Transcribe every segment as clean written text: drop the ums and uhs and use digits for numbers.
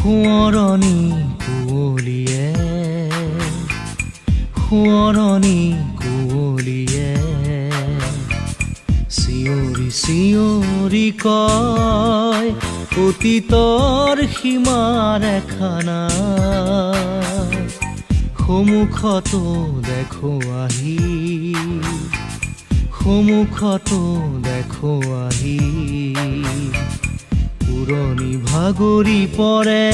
সোঁৱৰণি কুঁৱলীয়ে সোঁৱৰণি কুঁৱলীয়ে চিঞৰি চিঞৰি কয় অতীতৰ সীমাৰেখা নাই সন্মুখতো দেখো আহি সন্মুখতো দেখো আহি পুৰণি ভাগৰি পৰে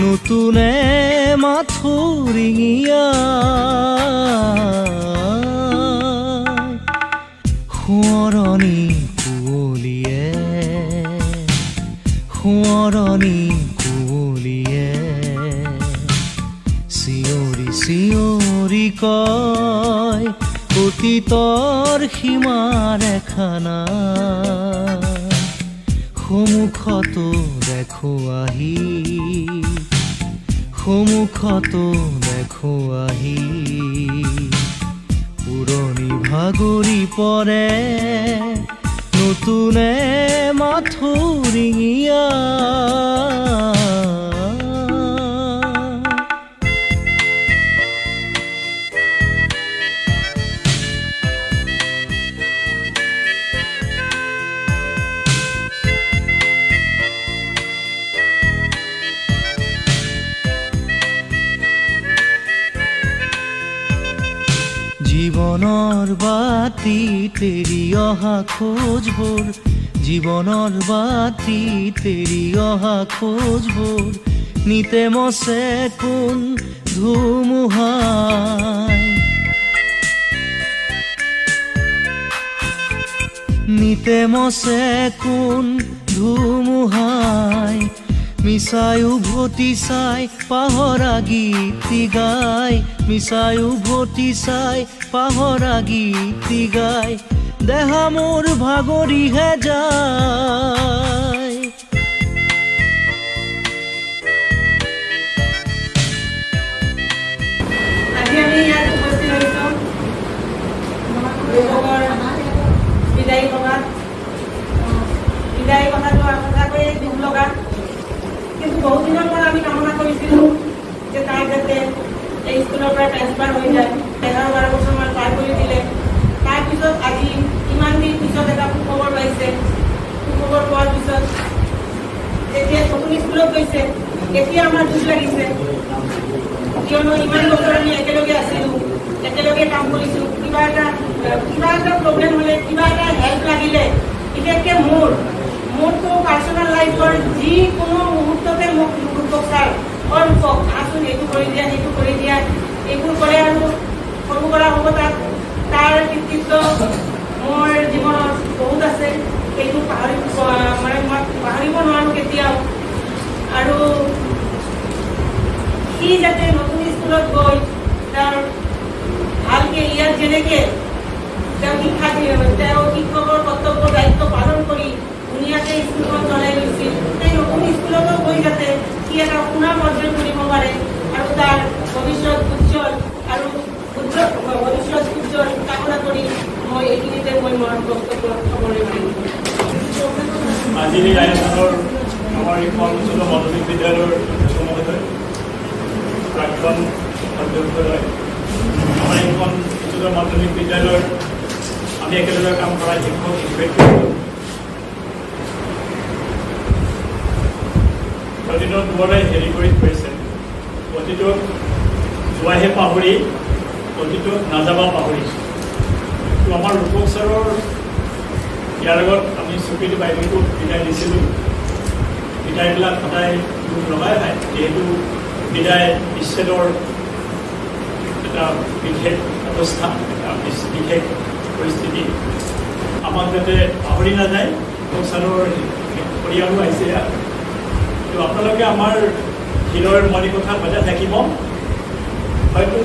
নতুনে মাথোৰিঙিয়া সোঁৱৰণি কুঁৱলীয়ে সোঁৱৰণি কুঁৱলীয়ে চিঞৰি চিঞৰি কয় অতীতৰ সীমাৰেখা নাই সন্মুখতো দেখো আহি সন্মুখতো দেখো আহি পুৰণি ভাগৰি পৰে নতুনে মাথোৰিঙিয়া জীৱনৰ বাতি তেৰি অহা খোজবোৰ জীৱনৰ বাতি তেৰি অহা খোজবোৰ নিতে মছে কোন ধুমুহাই নিতে মছে কোন ধুমুহাই মিছাই উভতি চাই পাহৰা গীতি গাই মিছাই উভতি চাই পাহৰা গীতি গাই দেহা মোৰ ভাগৰিহে যায় আজি আমি ইয়াত উপস্থিত হৈছোঁ বিদায়ী সভাত বিদায়ী কথাটো সঁচাকৈ দুখ লগা কিন্তু বহুত দিনৰ পৰা আমি কামনা কৰিছিলোঁ যে তাই যাতে এই স্কুলৰ পৰা ট্ৰেন্সফাৰ হৈ যায় 11-12 বছৰমান পাৰ কৰি দিলে তাৰপিছত আজি ইমান দিন পিছত এটা সুখবৰ পাইছে সুখবৰ পোৱাৰ পিছত যেতিয়া নতুন স্কুলত গৈছে এতিয়া আমাৰ দুখ লাগিছে কিয়নো ইমান বছৰ আমি একেলগে আছিলোঁ একেলগে কাম কৰিছোঁ কিবা এটা প্ৰব্লেম হ'লে কিবা এটা হেল্প লাগিলে বিশেষকৈ মোৰতো পাৰ্চনেল লাইফৰ যিকোনো মুহূৰ্ততে মোক ৰূপক ছাৰ ৰূপক আচোন এইটো কৰি দিয়া সেইটো কৰি দিয়া এইবোৰ কৰে আৰু সৰু কৰা হ'ব তাৰ কৃতিত্ব মোৰ জীৱনত বহুত আছে সেইটো পাহৰিব নোৱাৰোঁ কেতিয়াও আৰু সি যাতে নতুন স্কুলত গৈ তাৰ ভালকৈ ইয়াত যেনেকৈ তেওঁ শিক্ষকৰ কৰ্তব্য দায়িত্ব পালন কৰি ধুনীয়াকৈ স্কুলখন চলাই গৈছিল সেই নতুন স্কুলতো গৈ যাতে সি এটা সুনাম অৰ্জন কৰিব পাৰে আৰু তাৰ ভৱিষ্যত উজ্জ্বল আৰু ভৱিষ্যত উজ্জ্বল কামনা কৰি মই এইখিনিতে মই মোৰ বক্তব্য সামৰি মাৰিম আজিৰ এই আয়োজনৰ আমাৰ এইখন অঞ্চলৰ মাধ্যমিক বিদ্যালয়ৰ মহোদয় প্ৰাক্তন অধ্যক্ষলৈ আমাৰ এইখন অঞ্চলৰ মাধ্যমিক বিদ্যালয়ৰ আমি একেলগে কাম কৰা শিক্ষক শিক্ষয়িত্ৰী অতীতত দুৱাৰাই হেৰি কৰি থৈছে অতীতত যোৱাহে পাহৰি অতীতত নাযাবা পাহৰিছোঁ তো আমাৰ ৰূপক ছাৰৰ ইয়াৰ আগত আমি চুপিটি বাইদেউকো বিদায় দিছিলোঁ বিদায়বিলাক সদায় দুখ লগাই যায় যিহেতু বিদায় বিচ্ছেদৰ এটা বিশেষ অৱস্থা এটা বিশেষ পৰিস্থিতি আমাক যাতে পাহৰি নাযায় ৰূপক ছাৰৰ পৰিয়ালো আহিছে ইয়াত তো আপোনালোকে আমাৰ হৃদয়ৰ মনি কথা বজাই থাকিব হয়তো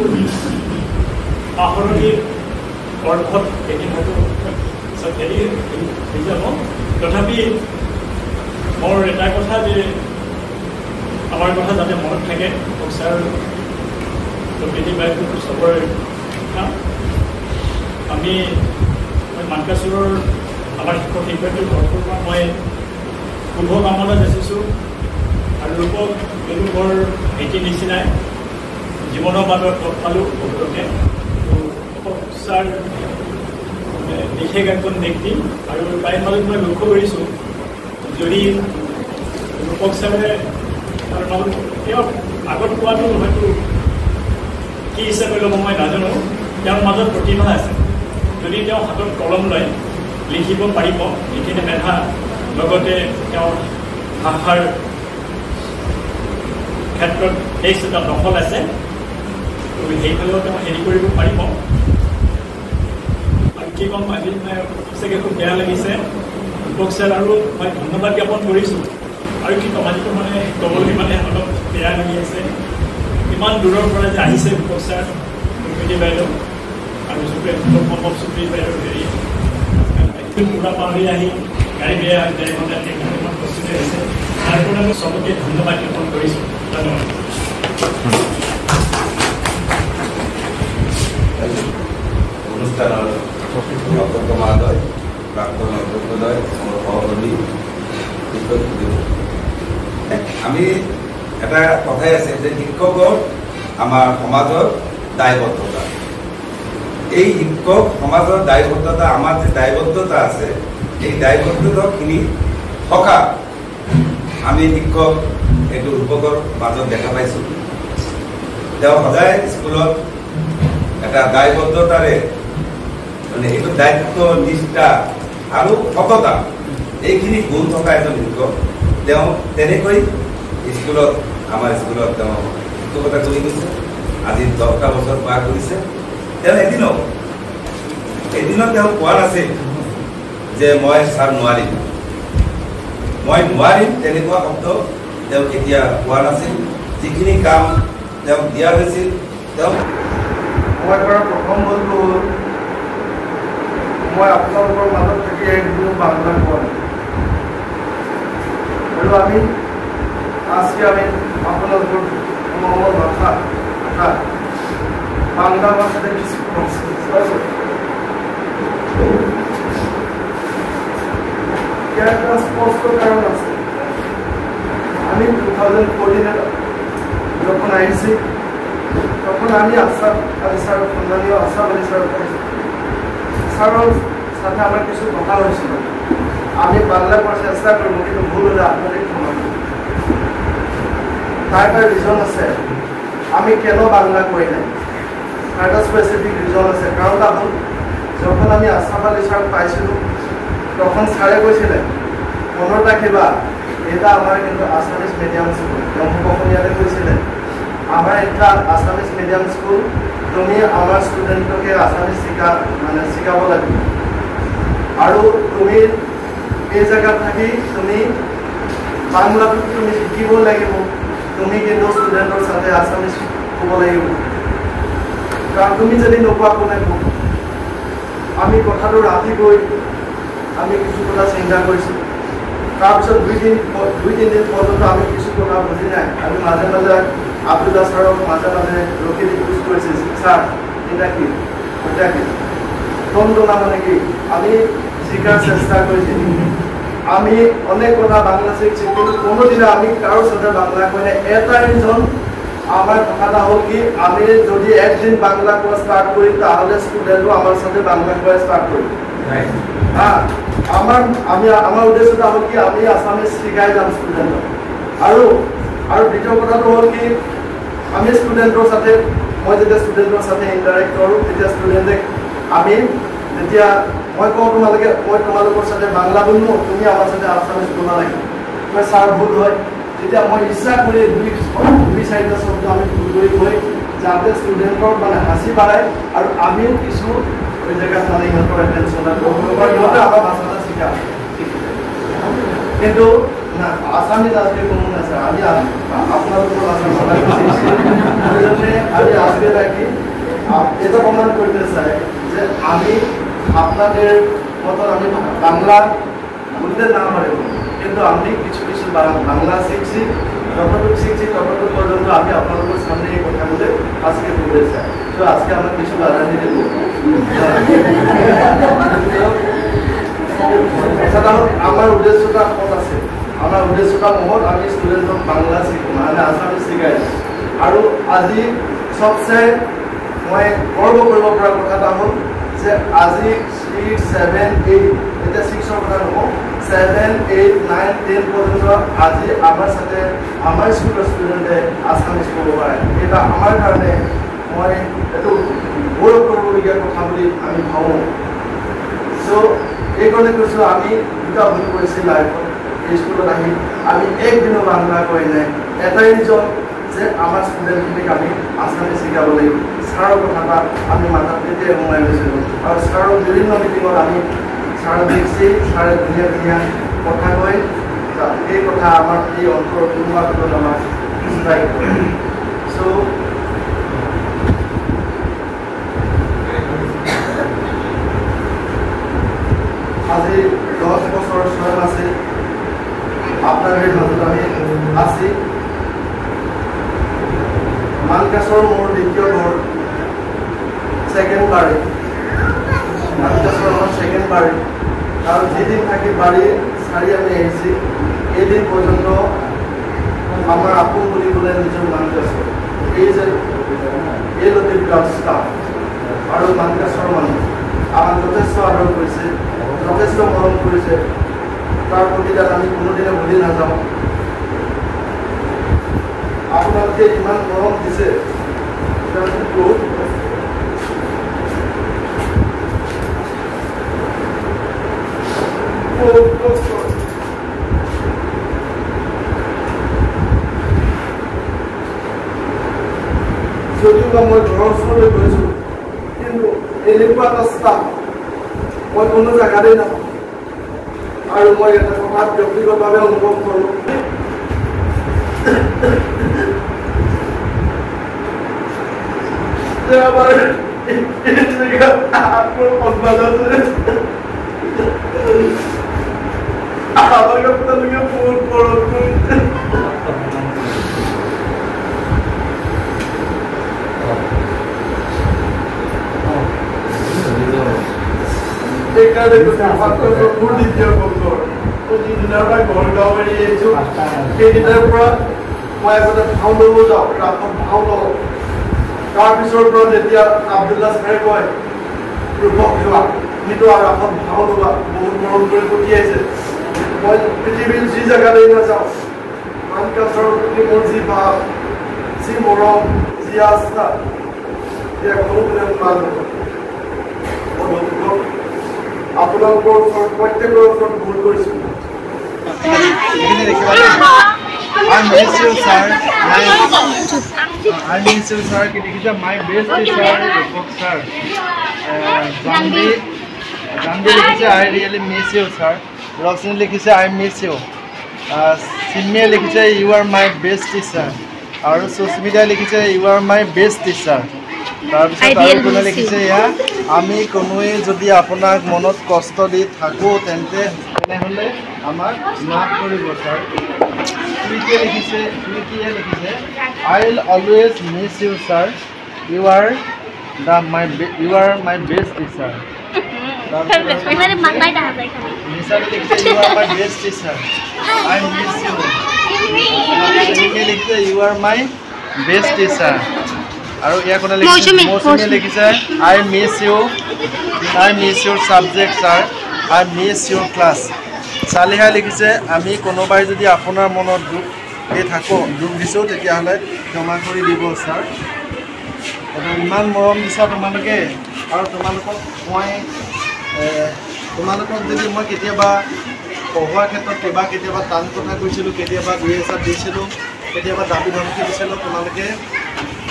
পাহৰণিৰ অৰ্থত এদিন হয়তো হেৰি হৈ যাব তথাপি মোৰ এটা কথা যে আমাৰ কথা যাতে মনত থাকে ছাৰ প্ৰকৃতি বাইদেউ চবৰে কথা আমি মানকাচুৰৰ আমাৰ শিক্ষক শিক্ষয়িত্ৰীৰ তৰফৰ পৰা মই শুভকামনা যাচিছোঁ আৰু লোকক এইটো বৰ ভেটি নিচিনাই জীৱনৰ মাজত লগ পালোঁ বহুতকে ছাৰ বিশেষ একজন ব্যক্তি আৰু তাইৰ মাজত মই লক্ষ্য কৰিছোঁ যদি ৰূপক ছাৰে তাৰ মাজত তেওঁ আগত পোৱাটো হয়তো কি হিচাপে ল'ব মই নাজানো তেওঁৰ মাজত প্ৰতিভা আছে যদি তেওঁ হাতত কলম লয় লিখিব পাৰিব এইখিনি মেধা লগতে তেওঁৰ ভাষাৰ ক্ষেত্ৰত এই এটা দখল আছে সেইফালেও তেওঁ হেৰি কৰিব পাৰিব আৰু কি ক'ম আজি মই সঁচাকৈ খুব বেয়া লাগিছে ৰূপক ছাৰ আৰু মই ধন্যবাদ জ্ঞাপন কৰিছোঁ আৰু কি ক'ম আজিতো মানে ক'বলৈ মানে অলপ বেয়া লাগি আছে ইমান দূৰৰ পৰা যে আহিছে ৰূপক ছাৰ প্ৰকৃতি বাইদেউ আৰু সুপ্ৰিত বাইদেউ হেৰি পুৰা পাহৰি আহি গাড়ী বেয়া ইমান প্ৰস্তুতি হৈছে তাৰ পৰা মই চবকে ধন্যবাদ জ্ঞাপন কৰিছোঁ ধন্যবাদ অনুষ্ঠানৰ অধ্যক্ষ মহোদয় প্ৰাক্তন অধ্যক্ষদয় মোৰ সহকৰ্মী আমি এটা কথাই আছে যে শিক্ষকৰ আমাৰ সমাজৰ দায়বদ্ধতা এই শিক্ষক সমাজৰ দায়বদ্ধতা আমাৰ যে দায়বদ্ধতা আছে এই দায়বদ্ধতাখিনি থকা আমি শিক্ষক এইটো ৰূপকৰ মাজত দেখা পাইছোঁ তেওঁ সদায় স্কুলত এটা দায়বদ্ধতাৰে মানে এইটো দায়িত্ব নিষ্ঠা আৰু সততা এইখিনি গুণ থকা এজন শিক্ষক তেওঁ তেনেকৈ স্কুলত আমাৰ স্কুলত তেওঁ শিক্ষকতা কৰি গৈছে আজি 10টা বছৰ পাৰ কৰিছে তেওঁ এদিনত তেওঁ কোৱা নাছিল যে মই ছাৰ নোৱাৰিম তেনেকুৱা শব্দ তেওঁ কেতিয়া কোৱা নাছিল যিখিনি কাম তেওঁক দিয়া হৈছিল তেওঁ মই কৰা প্ৰথম বস্তু হ'ল মই আপোনালোকৰ মাজত থাকি একদিনো বাংলা কোৱা নাই আৰু আমি আজকে আমি আপোনালোকৰ ভাষা বাংলা ভাষাতে কিছু ইয়াৰ এটা স্পষ্ট কাৰণ আছে আমি 2014 যখন আহিছি তখন আমি আশাফ আলী স্যার সম্মানীয় আশাফ আলী স্যার স্যারের সাথে আমার কিছু কথা হয়েছিল আমি বাংলা পড়ার চেষ্টা করবো কিন্তু ভুল হলে আপনাদের ক্ষমা তার একটা রিজন আছে আমি কেন বাংলা কই নাই তার একটা স্পেসিফিক রিজন আছে কারণটা হল যখন আমি আশাফ আলী স্যার পাইছিল তখন স্যারে কৈছিলেন মনত রাখিবা এটা আমার কিন্তু আসামিজ মিডিয়াম স্কুল অসমীয়াতে কৈছিলেন আমার একটা আসামিজ মিডিয়াম স্কুল তুমি আমার স্টুডেন্টকে আসামিজ শিকাব লাগিব আর তুমি এই জায়গাত থাকি তুমি বাংলাটো তুমি শিকিব লাগিব তুমি কিন্তু স্টুডেন্টর সাথে আসামিজ কব লাগিব কারণ তুমি যদি নোপোৱা কোনে কব আমি কথাটো ৰাতি গৈ আমি কিছু কথা চিন্তা কৰিছোঁ তাৰপিছত দুই তিনিদিন পৰ্যন্ত আমি কিছু কথা বুজি নাই আমি মাজে মাজে আব্দুল্লাহ স্যারক মাঝে মাঝে রকি রিকুয়েস্ট করেছি স্যার এটা কি দ্বন্দ্বনা মানে কি আমি শিকার চেষ্টা করেছি আমি অনেক কথা বাংলা শিখছি কিন্তু কোনোদিনে আমি কারোর সাথে বাংলা কই না এটা রিজন আমার কথাটা হল কি আমি যদি একদিন বাংলা কোয়া স্টার্ট করি তাহলে স্টুডেন্টও আমার সাথে বাংলা কোয়া স্টার্ট করি হ্যাঁ আমার উদ্দেশ্যটা হল কি আমি আসামিজ শিকাই যাম স্টুডেন্টক আৰু দ্বিতীয় কথাটো হ'ল কি আমি স্টুডেন্টৰ সাথে মই যেতিয়া স্টুডেন্টৰ সাথে ইন্টাৰেক্ট কৰোঁ তেতিয়া স্টুডেন্টে আমি যেতিয়া মই কওঁ তোমালোকৰ সাথে বাংলা বলবো তুমি আমাৰ সাথে আসামিজ বলা লাগিব মই ছাৰ ভুল হয় তেতিয়া মই ইচ্ছা কৰি দুই চাৰিটা শব্দ আমি ভুল কৰি গৈ যাতে স্টুডেন্টৰ মানে হাসি বাড়ায় আৰু আমিও কিছু ওই জায়গাত মানে ইহঁতৰ এটেনশ্যন ইহঁতে আমাৰ ভাষাটা শিকা কিন্তু না আসামিজ আজকে কোনো না স্যার আমি আপনাদের আমি আজকে রাখি এটা প্রমাণ করতে চাই যে আমি আপনাদের মতন আমি বাংলা বলতে না পারে, কিন্তু আমি কিছু কিছু বাংলা শিখছি, যতটুকু শিখছি ততটুকু পর্যন্ত আমি আপনাদের সামনে এই কথাগুলো আজকে বলতে চাই। তো আজকে আমরা কিছু বাধা দিয়ে দেবো। আমার উদ্দেশ্যটা মত আছে, আমার উদ্দেশ্যটা মহৎ, আমি স্টুডেন্টক বাংলা মানে আছামিজ শিকাই। আৰু আজি সবচে মই গৰ্ব কৰিব পৰা কথা এটা হ'ল যে আজি 6, 7, 8 এতিয়া 6ৰ কথা নকওঁ, 7, 8, 9, 10 পৰ্যন্ত আজি আমাৰ সাথে আমাৰ স্কুলৰ ষ্টুডেণ্টে আছামিজ ক'ব পাৰে। এটা আমাৰ কাৰণে মই এইটো গৌৰৱ কৰিবলগীয়া কথা বুলি আমি ভাবোঁ। চ' এইকাৰণে কৈছোঁ আমি দুটা ভুল কৰিছোঁ লাইফত, এই স্কুলত আহি আমি একদিনো বাংলা কৈ নাই। এটাই নিজৰ যে আমাৰ ষ্টুডেণ্টখিনিক আমি আছামিজ শিকাব লাগিব। ছাৰৰ কথা এটা আমি মাথাত তেতিয়াই সোমাই গৈছিলোঁ, আৰু ছাৰৰ বিভিন্ন মিটিঙত আমি ছাৰক দেখি ছাৰে ধুনীয়া ধুনীয়া কথা কৈ এই কথা আমাৰ এই অন্তৰত সোমোৱাৰ ভিতৰত আমাক ইনস্পায়াৰ কৰে। চ' আজি 10 বছৰ 6 মাসে আপনাৰ এই মাজত আমি আছি। মানকাছৰ মোৰ দ্বিতীয় ঘৰ, সেকেন্ড বাড়ি। মানকাছৰ আমাৰ সেকেন্ড বাড়ি, আৰু যেদিন থাকি বাড়ি ছাড়ি আমি আহিছি এইদিন পৰ্যন্ত আমাৰ আপোন বুলি বলে নিজৰ মানকাছৰ এই যে এই লতি স্টাফ আৰু মানকাছৰ মানুহ আমাক যথেষ্ট আদৰ কৰিছে, যথেষ্ট মৰম কৰিছে। তাৰ প্ৰতিদান আমি কোনোদিনে ভুলি নাযাওঁ। আপোনালোকে ইমান মৰম দিছে, বহুত যদিও বা মই ঘৰৰ ওচৰলৈ গৈছোঁ, কিন্তু এনেকুৱা এটা ষ্টাফ মই কোনো জেগাতেই নাপাওঁ। আৰু মই এটা কথা ব্যক্তিগতভাৱে অনুভৱ কৰোঁ, যে আমাৰ সন্মান আছে, আমাকে আপোনালোকে বহুত মৰম কৰিছে। সেইকাৰণে মোৰ দ্বিতীয় বছৰ যিদিনাৰ পৰা ঘৰগাঁও এৰি আহিছোঁ, সেইদিনাৰ পৰা মই আগতে ভাও ল'ব যাওঁ, ৰাসত ভাও লওঁ। তাৰপিছৰ পৰা যেতিয়া আব্দুল্লা ছাৰে কয় ৰূপক যোৱা, কিন্তু ৰাসত ভাও লোৱা, বহুত মৰম কৰি পঠিয়াইছে। মই পৃথিৱীৰ যি জেগাতেই নাযাওঁ, মানকাছৰ প্ৰতি মোৰ যি ভাৱ, যি মৰম, যি আস্থা, সেয়া কোনো কোনে মান নকৰে। আপোনালোকৰ ওচৰত প্ৰত্যেকৰ ওচৰত ভুল কৰিছোঁ। I miss you, sir. I miss you, sir. My best teacher, Rupok sir. Jambi likhiche, I really miss you, sir. Roxanne likhiche, I miss you. Simia likhiche, you are my best teacher. Aru Susmita likhiche, you are my best teacher. তাৰপিছত আৰু কোনে লিখিছে, এয়া আমি কোনোৱে যদি আপোনাক মনত কষ্ট দি থাকোঁ তেন্তে তেনেহ'লে আমাক মাফ কৰিব ছাৰ। টুইটিয়ে লিখিছে I will always miss you sir, you are my best teacher. নিচাৰে লিখিছে you are my best teacher, I miss you. লিখিছে you are my best teacher. আৰু ইয়াৰ কোনে লিখিছে, মৌচুমীয়ে লিখিছে I miss your subject sir, I miss your class. চালিহাই লিখিছে আমি কোনোবাই যদি আপোনাৰ মনত দুখ দিছোঁ তেতিয়াহ'লে ক্ষমা কৰি দিব ছাৰ। ইমান মৰম দিছা তোমালোকে, আৰু তোমালোকক যদি মই কেতিয়াবা পঢ়োৱাৰ ক্ষেত্ৰত কেতিয়াবা টান কথা কৈছিলোঁ, কেতিয়াবা 2 এচাৰ দিছিলোঁ, কেতিয়াবা দাবী ধমকি দিছিলোঁ, তোমালোকে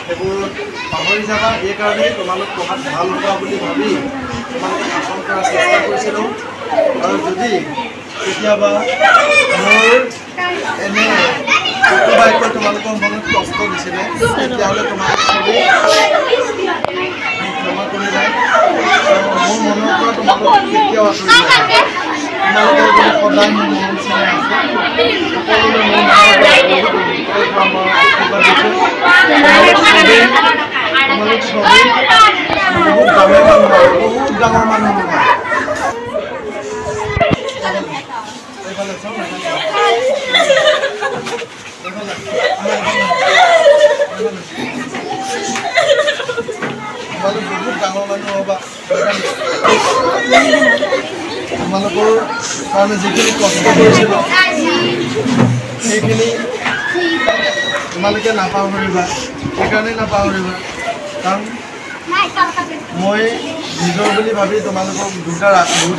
সেইবোৰ পাহৰি যাবা। এইকাৰণেই তোমালোক পঢ়াত ভাল হোৱা বুলি ভাবি তোমালোকে শাসন কৰাৰ চেষ্টা কৰিছিলোঁ। আৰু যদি কেতিয়াবা মোৰ এনে বাক্য তোমালোকৰ মনত কষ্ট দিছিলে তেতিয়াহ'লে তোমালোকে ক্ষমা কৰি যায়। মোৰ মনৰ পৰা তোমালোক কেতিয়াও আঁতৰি নাযায়। সদায় মোৰ মৰম চেনেহ আছে সকলোৰে মোৰ তোমালোক চবেই বহুত ডাঙৰ মানুহ বহুত ডাঙৰ মানুহ হ'বা তোমালোকৰ কাৰণে যিখিনি কষ্ট কৰিছিলোঁ সেইখিনি তোমালোকে নাপাহৰিবা সেইকাৰণেই নাপাহৰিবা কাৰণ মই নিজৰ বুলি ভাবি তোমালোকক দুটা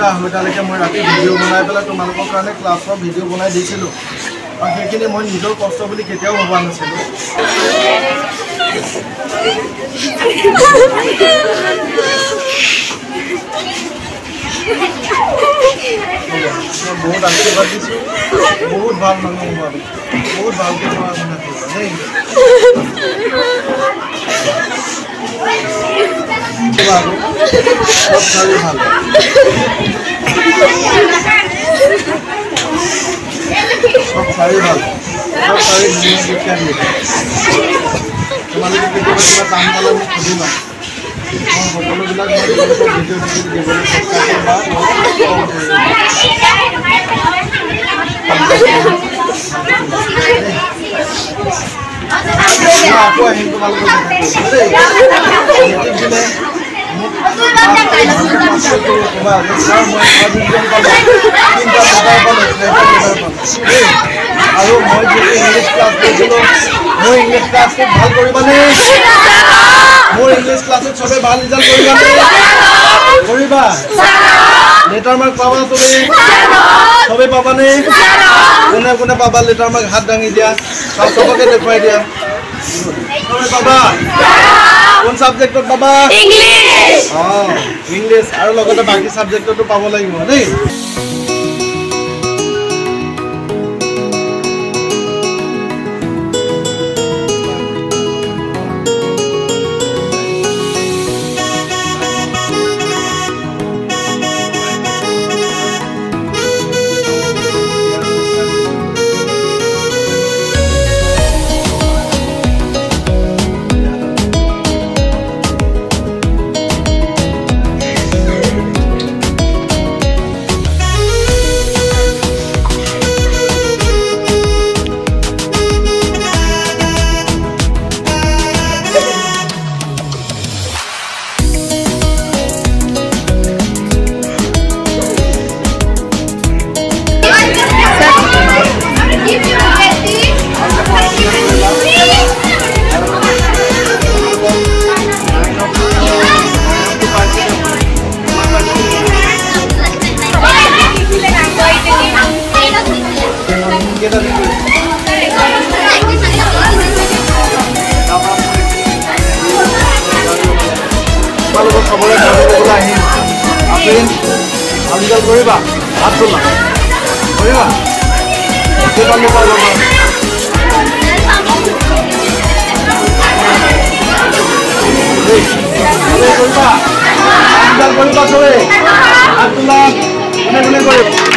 আঢ়ৈটালৈকে মই ৰাতি ভিডিঅ' বনাই পেলাই তোমালোকৰ কাৰণে ক্লাছৰ ভিডিঅ' বনাই দিছিলোঁ আৰু সেইখিনি মই নিজৰ কষ্ট বুলি কেতিয়াও ভবা নাছিলোঁ বহুত আশীৰ্বাদ দিছোঁ বহুত ভাল মানুহ হোৱাটো বহুত ভালকৈ পঢ়া শুনা কৰিবা দেই সব চাৰি ভাল সব চাৰি ভাল সব চাৰি ধুনীয়া শিক্ষা দিয়ে তোমালোকে কেতিয়াবা কিবা কাম পালে মোক সুধিবা মই সকলোবিলাক ভিডিঅ' দিবলৈ চেষ্টা কৰিবা আকৌ আহিম তোমালোকৰ আৰু মই যদি ইংলিছ ক্লাছ কৰিছিলোঁ মোৰ ইংলিছ ক্লাছটো ভাল কৰিবানে মোৰ ইংলিছ ক্লাছত চবেই ভাল ৰিজাল্ট কৰিবানে কৰিবা লেটাৰ মাৰ্ক পাবা তুমি চবেই পাবানে কোনে কোনে পাবা লেটাৰ মাৰ্ক হাত দাঙি দিয়া চবকে দেখুৱাই দিয়া চবেই পাবা কোন সাবজেক্টত পাবা ইংলিছ ইংলিছ আৰু লগতে বাকি সাবজেক্টতো পাব লাগিব দেই সবৰে ঘৰলৈ আহিম আপনি কৰিবা হাত তোলা কৰিবা কেইটা লোক ল'বা কৰিবা কৰিবা চবে হাত তোলা কোনে কোনে কৰিব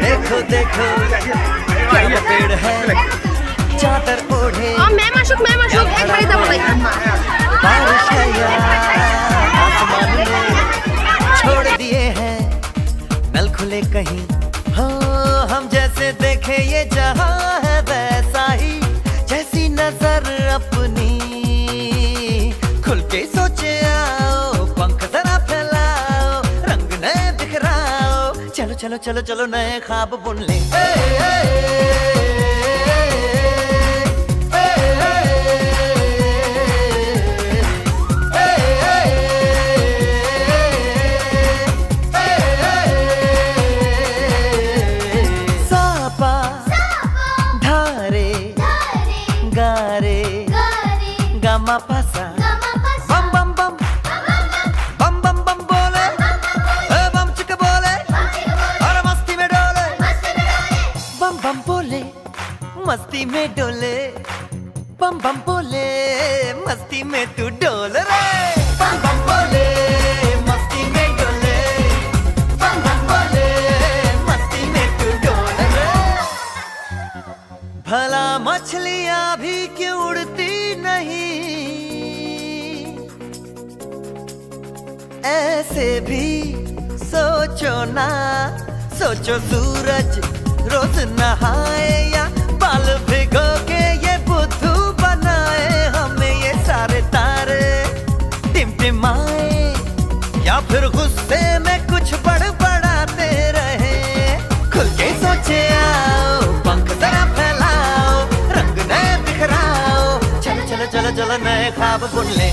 देखो देखो क्या पेड़ है चादर ओढ़े मैं माशूक एक बड़ी दबा बारिश है आसमान में छोड़ दिए हैं नल खुले कहीं हो हम जैसे देखे ये जहां है वैसा ही जैसी नजर अपनी खुल के सोचे आओ पंख जरा फैलाओ रंग नए बिखराओ चलो चलो चलो चलो नए ख्वाब बुन ले Pasa bam bam bam bam bam bam bole bam chika bole aur masti mein dole bam bam bole masti mein dole bam bam bole masti mein tu dole re bam bam bole masti mein dole bam bam bole masti mein tu dole re भला मछलियां भी क्यों उड़ती नहीं ऐसे भी सोचो ना सोचो सूरज रोज नहाए या बाल भिगो के ये बुद्धू बनाए हमें ये सारे तारे टिमटिमाए या फिर गुस्से में कुछ बड़बड़ाते रहे खुल के सोचे आओ पंख जरा फैलाओ रंग नए बिखराओ चलो चलो चलो चलो नए ख्वाब बुन ले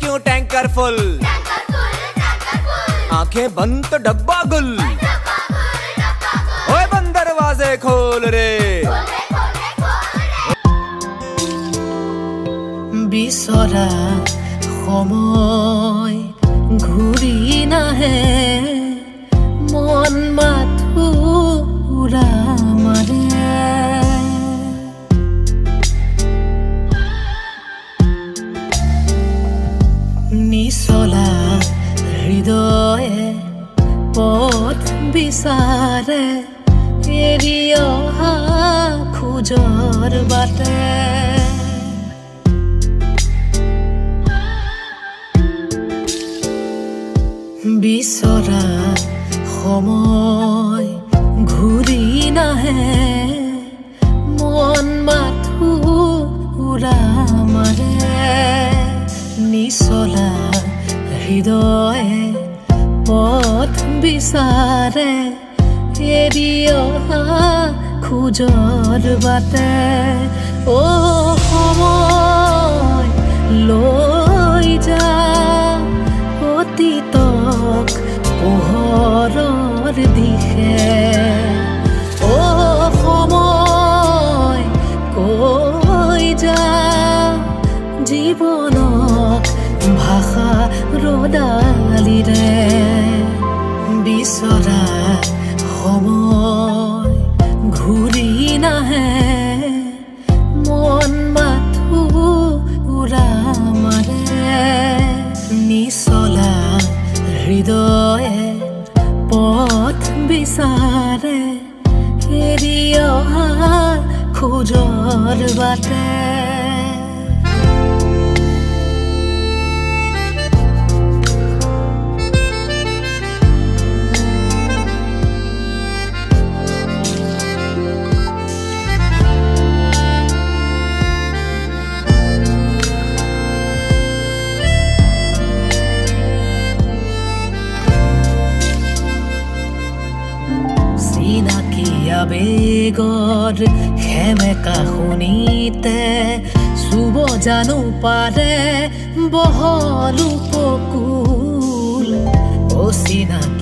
क्यों टैंकर फुल आंखें बंद तो डब्बा गुल ओए बंद दरवाजे खोल रे बिसरा समय घूरी नाहे मन माथु उड़ा मारे নিচলা হৃদয়ে পথ বিচাৰে এৰি অহা খোজৰ বাটে বিচৰা সময় ঘূৰি নাহে মন মাথো উৰা মাৰে নিচলা হৃদয়ে পথ বিচাৰে এৰি অহা খোজৰ বাটে অ সময় লৈ যা অতীতক পোহৰৰ দিশে অ সময় কৈ যা জীৱনক ভাষা ৰদালিৰে বিচৰা সময় ঘূৰি নাহে মন মাথো উৰা মাৰে নিচলা হৃদয়ে পথ বিচাৰে এৰি অহা খোজৰ বাটে চিনাকি আবেগৰ সেমেকা শুনিতে চুব জানো পাৰে বহল উপকূল অচিনাকি